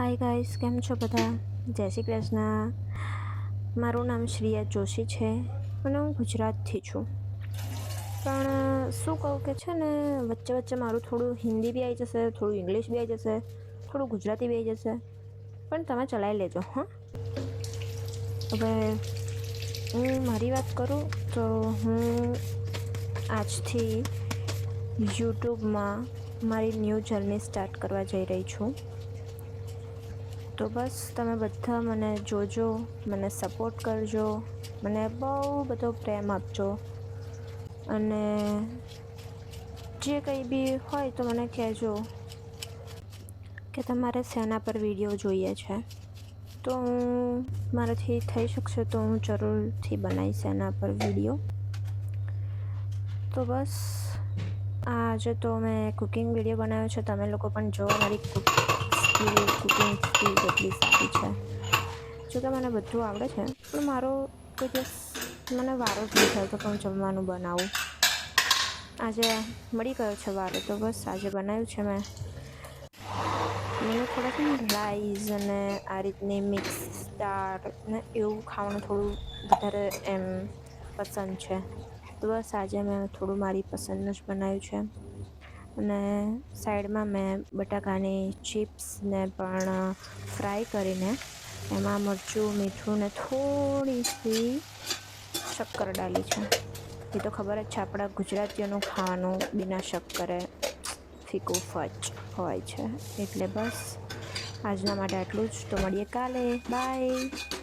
Hi guys, કેમ છો બધા? જય શ્રી કૃષ્ણ. મારું નામ શ્રેયા જોશી છે અને હું ગુજરાતથી છું. પણ શું કહું કે છે ને, વચ્ચે વચ્ચે મારું થોડું હિન્દી બી આવી જશે, થોડું ઇંગ્લિશ બી આવી જશે, થોડું ગુજરાતી બી આવી જશે, પણ તમે ચલાવી લેજો. હા, હવે હું મારી વાત કરું તો હું આજથી યુટ્યુબમાં મારી ન્યૂ જર્ની સ્ટાર્ટ કરવા જઈ રહી છું. તો બસ તમે બધા મને જોજો, મને સપોર્ટ કરજો, મને બહુ બધો પ્રેમ આપજો અને જે કંઈ બી હોય તો મને કહેજો કે તમારે શેના પર વિડીયો જોઈએ છે. તો હું મારાથી થઈ શકશે તો હું જરૂરથી બનાવીશ એના પર વિડીયો. તો બસ આજે તો મેં કુકિંગ વિડીયો બનાવ્યો છે. તમે લોકો પણ જો મારી કુકિંગ સ્કિલ કેટલી સારી છે. જો કે મને બધું આવડે છે, પણ મારો કોઈ દિવસ મને વારો જ નહીં થયો તો હું જમવાનું બનાવું. આજે મળી ગયો છે વારો, તો બસ આજે બનાવ્યું છે મેં. મને થોડાક રાઈસ અને આ રીતની મિક્સ દાળ ને એવું ખાવાનું થોડું વધારે એમ પસંદ છે. તો બસ આજે મેં થોડું મારી પસંદનું જ બનાવ્યું છે. અને સાઈડમાં મેં બટાકાની ચિપ્સને પણ ફ્રાય કરીને એમાં મરચું, મીઠું ને થોડી સી શક્કર ડાલી છે. એ તો ખબર જ છે, આપણા ગુજરાતીઓનું ખાવાનું બિના શક્કરે ફીકું ફચ હોય છે. એટલે બસ આજના માટે આટલું જ. તો મળીએ કાલે. બાય.